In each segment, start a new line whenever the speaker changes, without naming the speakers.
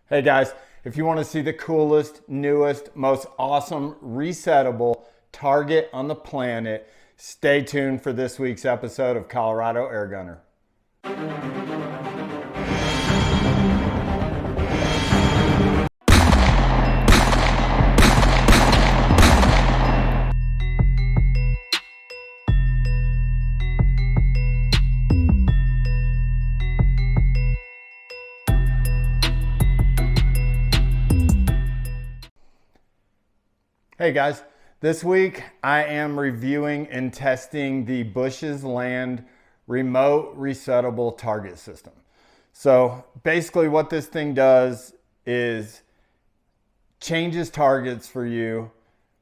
Hey guys, if you want to see the coolest, newest, most awesome resettable target on the planet, stay tuned for this week's episode of Colorado Airgunner. Hey guys, this week I am reviewing and testing the Bushesland remote resettable target system. So basically what this thing does is changes targets for you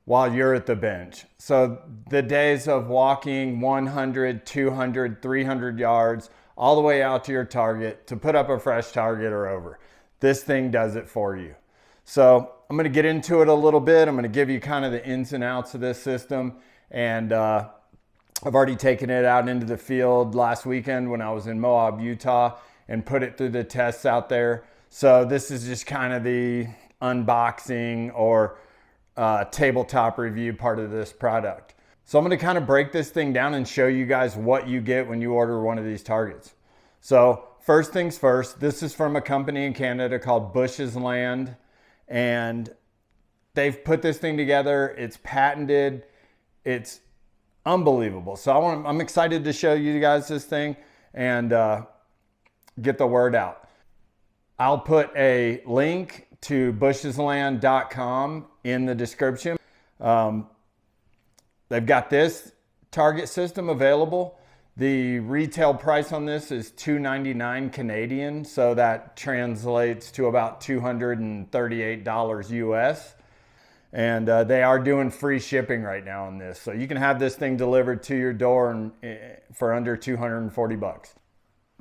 while you're at the bench. So the days of walking 100, 200, 300 yards all the way out to your target to put up a fresh target are over. This thing does it for you. So I'm going to get into it a little bit. I'm going to give you kind of the ins and outs of this system. And I've already taken it out into the field last weekend when I was in Moab, Utah, and put it through the tests out there. So this is just kind of the unboxing or tabletop review part of this product. So I'm going to kind of break this thing down and show you guys what you get when you order one of these targets. So first things first, this is from a company in Canada called Bushesland. And they've put this thing together. It's patented. It's unbelievable. So I'm excited to show you guys this thing and get the word out. I'll put a link to bushesland.com in the description. They've got this target system available. The retail price on this is $299 Canadian, so that translates to about $238 US. And they are doing free shipping right now on this, so you can have this thing delivered to your door for under 240 bucks.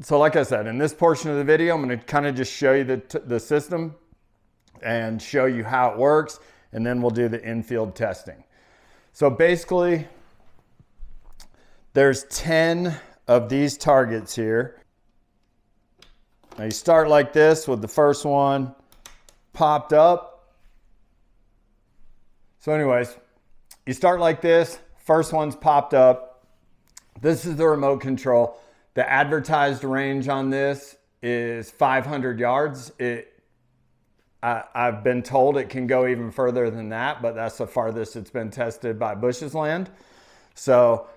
So like I said, in this portion of the video, I'm going to kind of just show you the system and show you how it works, and then we'll do the in-field testing. So basically, there's 10 of these targets here. Now you start like this with the first one popped up. So anyways, you start like this, first one's popped up. This is the remote control. The advertised range on this is 500 yards. I've been told it can go even further than that, but that's the farthest it's been tested by Bushesland. So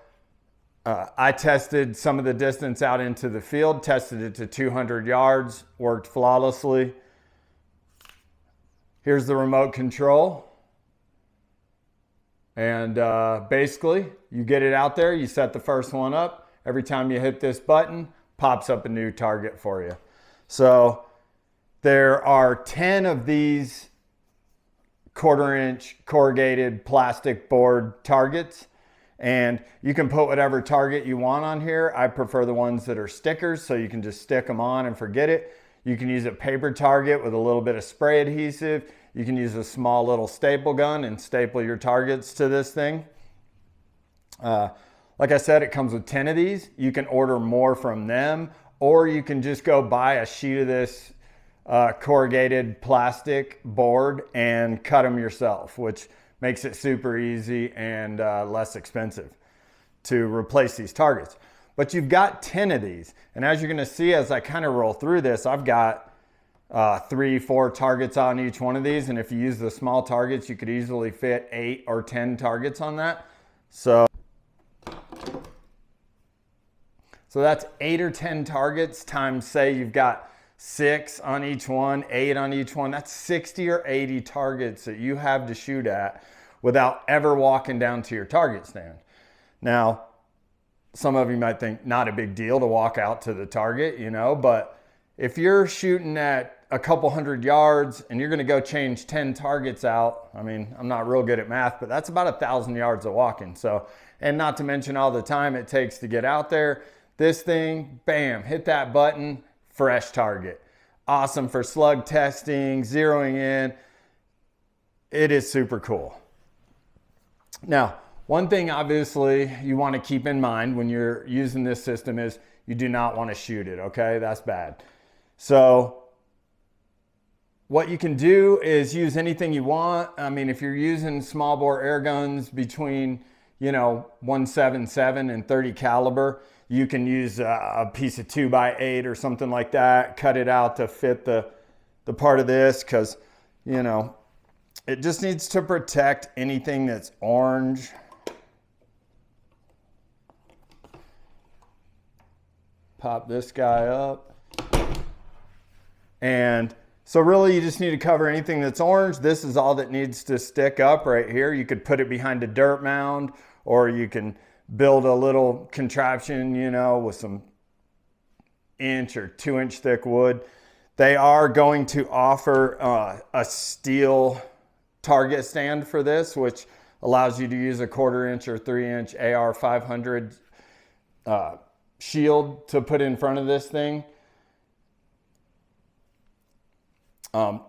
I tested some of the distance out into the field, tested it to 200 yards, worked flawlessly. Here's the remote control. And basically, you get it out there, you set the first one up. Every time you hit this button, pops up a new target for you. So there are 10 of these 1/4-inch corrugated plastic board targets. And you can put whatever target you want on here. I prefer the ones that are stickers, so you can just stick them on and forget it. You can use a paper target with a little bit of spray adhesive. You can use a small little staple gun and staple your targets to this thing. Like I said, it comes with 10 of these. You can order more from them, or you can just go buy a sheet of this corrugated plastic board and cut them yourself, which makes it super easy and less expensive to replace these targets. But you've got 10 of these. And as you're gonna see, as I kind of roll through this, I've got 3, 4 targets on each one of these. And if you use the small targets, you could easily fit 8 or 10 targets on that. So that's 8 or 10 targets times, say you've got 6 on each one, 8 on each one. That's 60 or 80 targets that you have to shoot at without ever walking down to your target stand. Now, some of you might think not a big deal to walk out to the target, you know, but if you're shooting at a couple hundred yards and you're going to go change 10 targets out, I mean, I'm not real good at math, but that's about 1,000 yards of walking. So, and not to mention all the time it takes to get out there. This thing, bam, hit that button, fresh target. Awesome for slug testing, zeroing in. It is super cool. Now, one thing obviously you want to keep in mind when you're using this system is you do not want to shoot it, okay? That's bad. So what you can do is use anything you want. I mean, if you're using small bore air guns between, 177 and 30 caliber, you can use a piece of 2x8 or something like that, cut it out to fit the part of this, because, it just needs to protect anything that's orange. Pop this guy up. And so really you just need to cover anything that's orange. This is all that needs to stick up right here. You could put it behind a dirt mound, or you can build a little contraption, with some 1 or 2 inch thick wood. They are going to offer a steel target stand for this, which allows you to use a 1/4 inch or 3 inch AR 500 shield to put in front of this thing.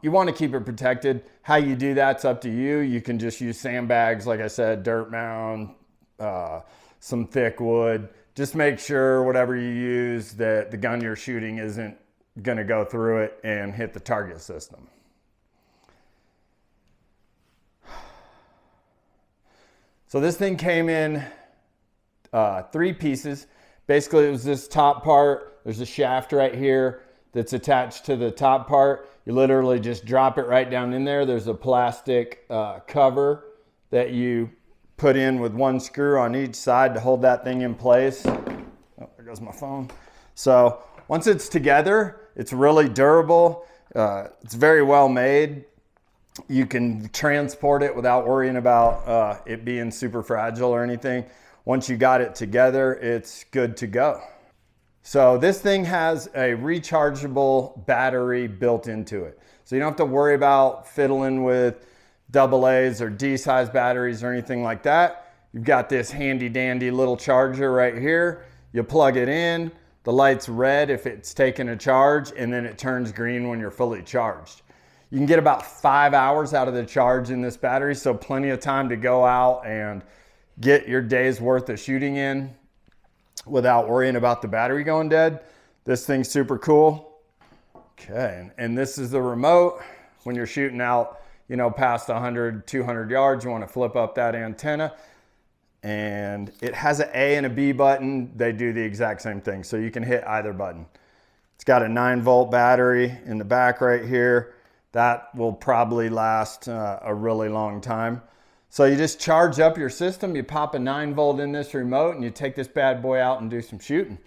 You want to keep it protected. How you do that's up to you. You can just use sandbags, like I said, dirt mound, some thick wood. Just make sure whatever you use, that the gun you're shooting isn't going to go through it and hit the target system. So this thing came in 3 pieces. Basically, it was this top part. There's a shaft right here that's attached to the top part. You literally just drop it right down in there. There's a plastic cover that you put in with 1 screw on each side to hold that thing in place. Oh, there goes my phone. So once it's together, it's really durable. It's very well made. You can transport it without worrying about it being super fragile or anything. Once you got it together, it's good to go. So this thing has a rechargeable battery built into it. So you don't have to worry about fiddling with AA's or D-size batteries or anything like that. You've got this handy dandy little charger right here. You plug it in, the light's red if it's taking a charge, and then it turns green when you're fully charged. You can get about 5 hours out of the charge in this battery, so plenty of time to go out and get your day's worth of shooting in without worrying about the battery going dead. This thing's super cool. Okay, and this is the remote. When you're shooting out, past 100, 200 yards, you want to flip up that antenna. And it has an A and a B button. They do the exact same thing, so you can hit either button. It's got a 9-volt battery in the back right here. That will probably last a really long time. So you just charge up your system, you pop a 9-volt in this remote, and you take this bad boy out and do some shooting.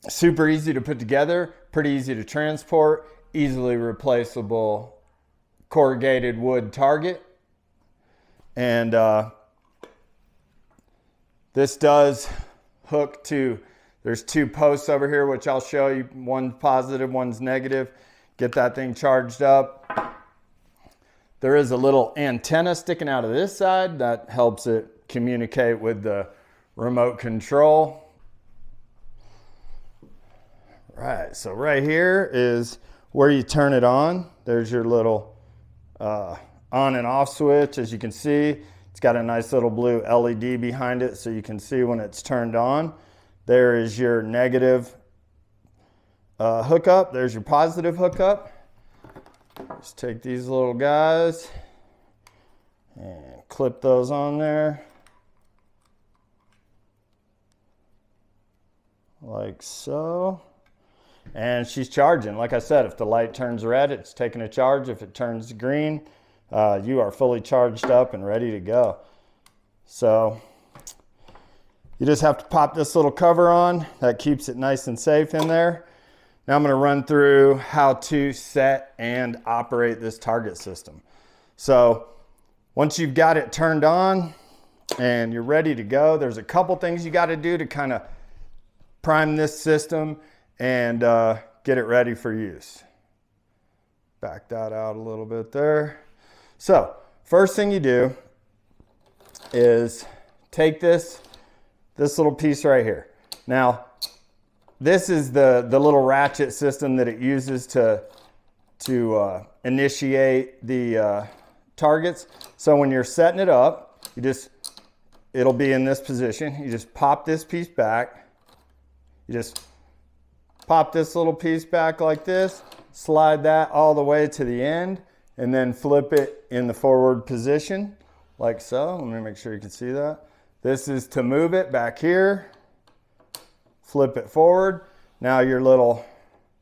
Super easy to put together, pretty easy to transport, easily replaceable corrugated wood target. And this does hook to, there's 2 posts over here, which I'll show you. One's positive, one's negative. Get that thing charged up. There is a little antenna sticking out of this side that helps it communicate with the remote control. Right, so right here is where you turn it on. There's your little on and off switch. As you can see, it's got a nice little blue LED behind it so you can see when it's turned on. There is your negative hookup. There's your positive hookup. Just take these little guys and clip those on there like so. And she's charging. Like I said, if the light turns red, it's taking a charge. If it turns green, you are fully charged up and ready to go. So you just have to pop this little cover on. That keeps it nice and safe in there. Now I'm going to run through how to set and operate this target system. So once you've got it turned on and you're ready to go, there's a couple things you got to do to kind of prime this system and get it ready for use. Back that out a little bit there. So first thing you do is take this little piece right here. Now, this is the little ratchet system that it uses to initiate the targets. So when you're setting it up, it'll be in this position. You just pop this piece back. You just pop this little piece back like this, slide that all the way to the end, and then flip it in the forward position, like so. Let me make sure you can see that. This is to move it back here, flip it forward. Now your little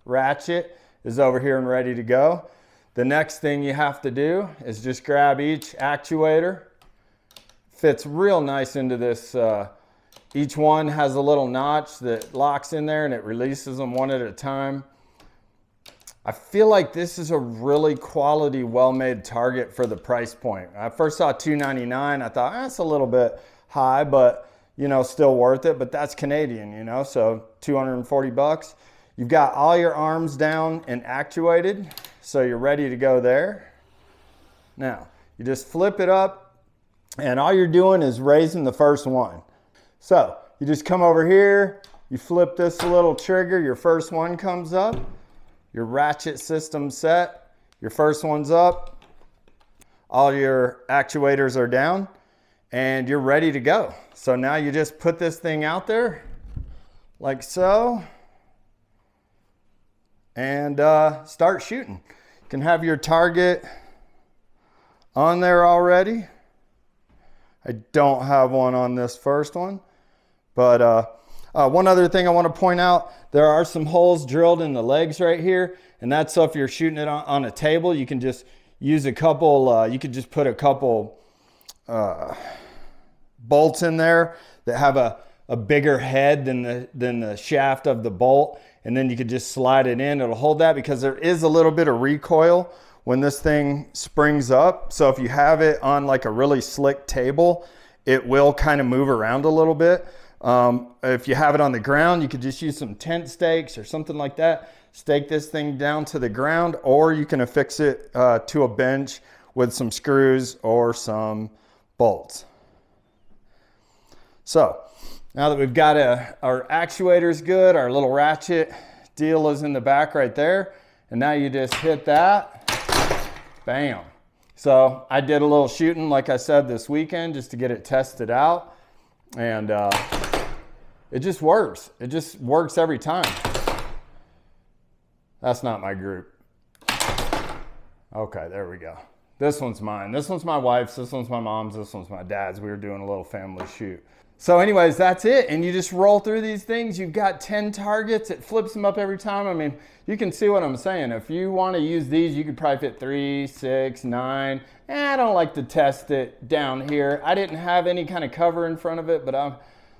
ratchet is over here and ready to go. The next thing you have to do is just grab each actuator. Fits real nice into this. Each one has a little notch that locks in there and it releases them one at a time. I feel like this is a really quality, well-made target for the price point. I first saw $2.99. I thought, that's a little bit high, but you know, still worth it. But that's Canadian, you know, so 240 bucks. You've got all your arms down and actuated, so you're ready to go there. Now, you just flip it up, and all you're doing is raising the first one. So you just come over here, you flip this little trigger, your first one comes up, your ratchet system set, your first one's up, all your actuators are down, and you're ready to go. So now you just put this thing out there like so, and start shooting. You can have your target on there already. I don't have one on this first one, but one other thing I want to point out, there are some holes drilled in the legs right here, and that's so if you're shooting it on a table, you can just use a couple, you could just put a couple bolts in there that have a bigger head than the shaft of the bolt, and then you could just slide it in. It'll hold that because there is a little bit of recoil when this thing springs up. So if you have it on like a really slick table, it will kind of move around a little bit. If you have it on the ground, you could just use some tent stakes or something like that. Stake this thing down to the ground, or you can affix it to a bench with some screws or some bolts. So now that we've got our actuators good, our little ratchet deal is in the back right there. And now you just hit that, bam. So I did a little shooting, like I said, this weekend just to get it tested out. And it just works. It just works every time. That's not my group. Okay, there we go. This one's mine. This one's my wife's. This one's my mom's. This one's my dad's. We were doing a little family shoot. So anyways, that's it. And you just roll through these things. You've got 10 targets. It flips them up every time. I mean, you can see what I'm saying. If you want to use these, you could probably fit 3, 6, 9. I don't like to test it down here. I didn't have any kind of cover in front of it, but I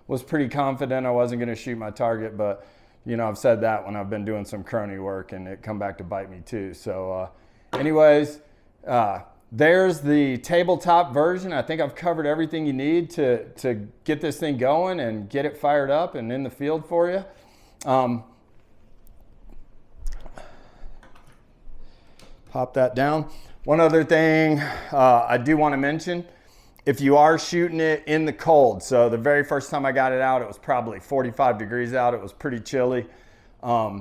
was pretty confident I wasn't going to shoot my target. But, you know, I've said that when I've been doing some crony work, and it come back to bite me too. So anyways, there's the tabletop version. I think I've covered everything you need to get this thing going and get it fired up and in the field for you. Pop that down. One other thing I do want to mention, if you are shooting it in the cold, so the very first time I got it out, it was probably 45 degrees out. It was pretty chilly. A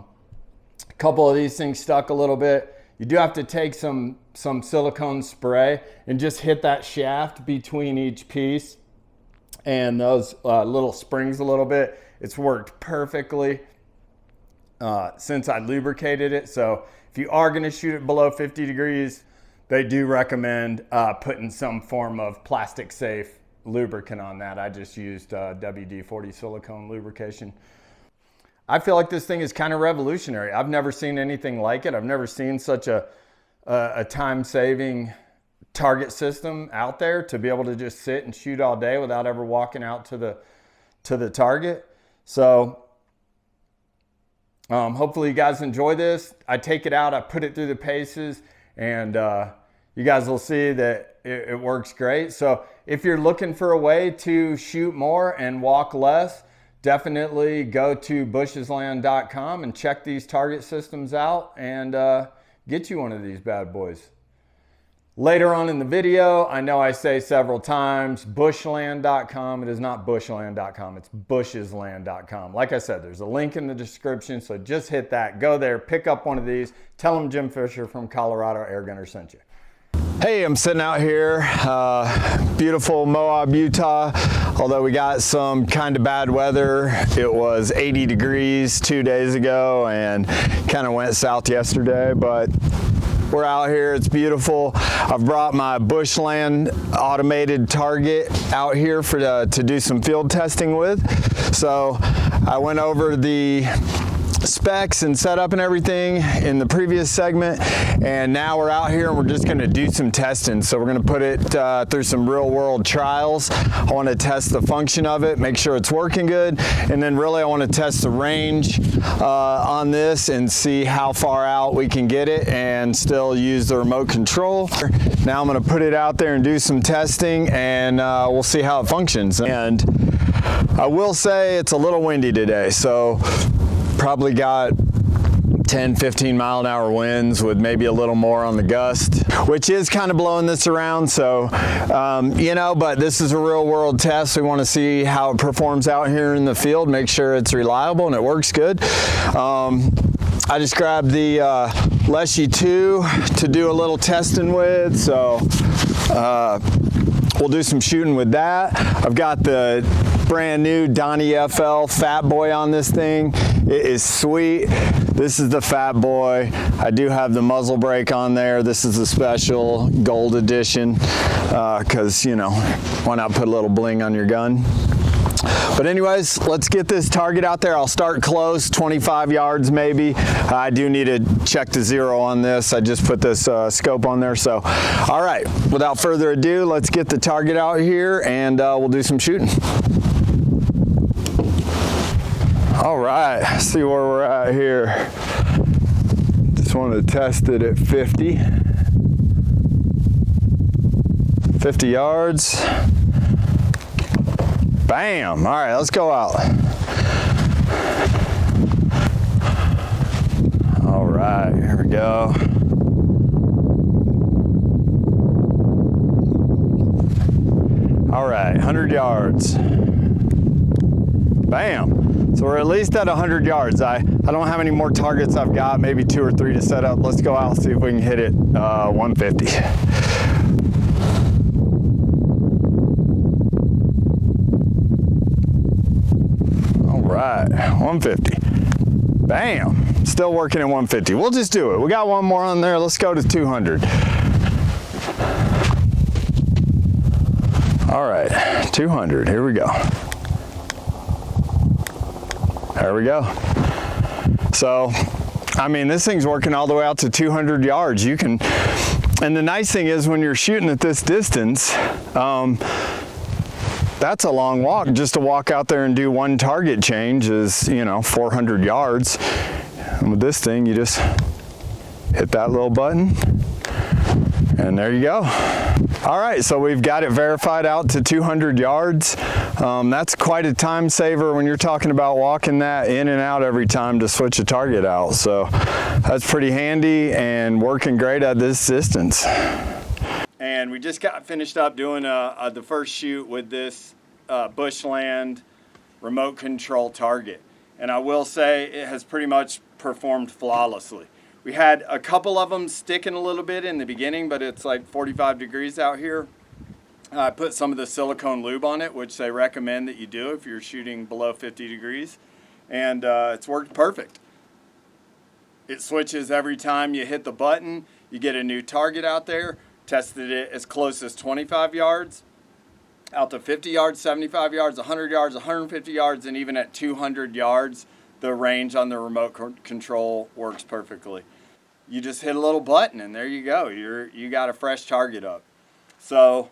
couple of these things stuck a little bit. You do have to take some silicone spray and just hit that shaft between each piece and those little springs a little bit. It's worked perfectly since I lubricated it. So if you are going to shoot it below 50 degrees, they do recommend putting some form of plastic safe lubricant on that. I just used WD-40 silicone lubrication. I feel like this thing is kind of revolutionary. I've never seen anything like it. I've never seen such a time-saving target system out there to be able to just sit and shoot all day without ever walking out to the target. So hopefully you guys enjoy this. I take it out, I put it through the paces, and you guys will see that it works great. So if you're looking for a way to shoot more and walk less, definitely go to bushesland.com and check these target systems out and get you one of these bad boys. Later on in the video, I know I say several times, bushland.com. It is not bushland.com, it's bushesland.com. Like I said, there's a link in the description, so just hit that. Go there, pick up one of these. Tell them Jim Fisher from Colorado Airgunner sent you. Hey, I'm sitting out here, beautiful Moab, Utah. Although we got some kind of bad weather. It was 80 degrees 2 days ago and kind of went south yesterday, but we're out here, it's beautiful. I've brought my Bushesland automated target out here to do some field testing with. So I went over the specs and setup and everything in the previous segment, and now we're out here and we're just going to do some testing. So we're going to put it through some real world trials. I want to test the function of it, make sure it's working good, and then really I want to test the range on this and see how far out we can get it and still use the remote control. Now I'm going to put it out there and do some testing, and we'll see how it functions. And I will say it's a little windy today, so probably got 10-15 mile an hour winds with maybe a little more on the gust, which is kind of blowing this around. So you know, but this is a real world test. We want to see how it performs out here in the field, make sure it's reliable and it works good. I just grabbed the Leshy 2 to do a little testing with, so we'll do some shooting with that. I've got the brand new Donnie FL Fat Boy on this thing. It is sweet. This is the Fat Boy. I do have the muzzle brake on there. This is the special gold edition because, you know, why not put a little bling on your gun? But anyways, let's get this target out there. I'll start close, 25 yards maybe. I do need to check the zero on this. I just put this scope on there. So, all right, without further ado, let's get the target out here and we'll do some shooting. All right, see where we're at here. Just want to test it at 50 yards. Bam! All right, let's go out. All right, here we go. All right, 100 yards. Bam! So we're at least at 100 yards. I don't know how many more targets I've got, maybe 2 or 3 to set up. Let's go out and see if we can hit it 150. All right, 150. Bam, still working at 150. We'll just do it. We got one more on there. Let's go to 200. All right, 200, here we go. There we go. So, I mean, this thing's working all the way out to 200 yards. You can, and the nice thing is when you're shooting at this distance, that's a long walk. Just to walk out there and do one target change is, you know, 400 yards. And with this thing, you just hit that little button and there you go. All right, so we've got it verified out to 200 yards. That's quite a time saver when you're talking about walking that in and out every time to switch a target out. So that's pretty handy and working great at this distance. And we just got finished up doing the first shoot with this Bushesland remote control target. And I will say it has pretty much performed flawlessly. We had a couple of them sticking a little bit in the beginning, but it's like 45 degrees out here. I put some of the silicone lube on it, which they recommend that you do if you're shooting below 50 degrees. And it's worked perfect. It switches every time you hit the button. You get a new target out there. Tested it as close as 25 yards, out to 50 yards, 75 yards, 100 yards, 150 yards, and even at 200 yards, the range on the remote control works perfectly. You just hit a little button and there you go. You got a fresh target up. So,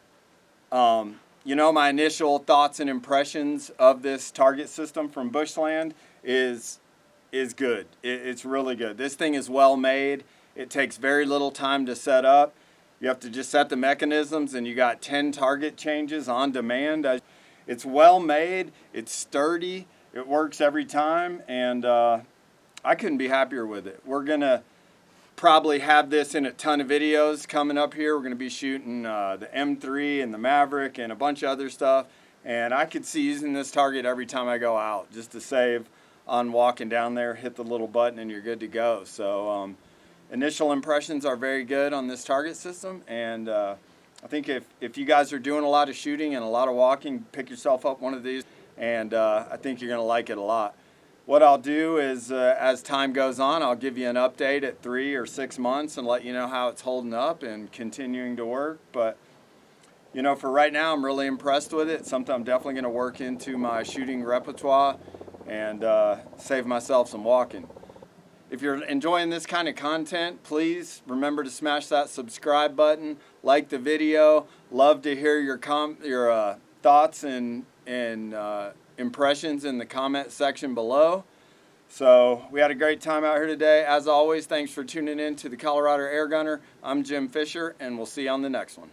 you know, my initial thoughts and impressions of this target system from Bushesland is good. It's really good. This thing is well made. It takes very little time to set up. You have to just set the mechanisms and you got 10 target changes on demand. It's well made. It's sturdy. It works every time, and I couldn't be happier with it. We're going to probably have this in a ton of videos coming up here. We're going to be shooting the M3 and the Maverick and a bunch of other stuff, and I could see using this target every time I go out just to save on walking down there, hit the little button, and you're good to go. So, initial impressions are very good on this target system, and I think if you guys are doing a lot of shooting and a lot of walking, pick yourself up one of these, and I think you're going to like it a lot. What I'll do is, as time goes on, I'll give you an update at 3 or 6 months and let you know how it's holding up and continuing to work. But, you know, for right now, I'm really impressed with it. Something I'm definitely going to work into my shooting repertoire and save myself some walking. If you're enjoying this kind of content, please remember to smash that subscribe button, like the video. Love to hear your thoughts and impressions in the comment section below. So we had a great time out here today. As always, thanks for tuning in to the Colorado Air Gunner. I'm Jim Fisher, and we'll see you on the next one.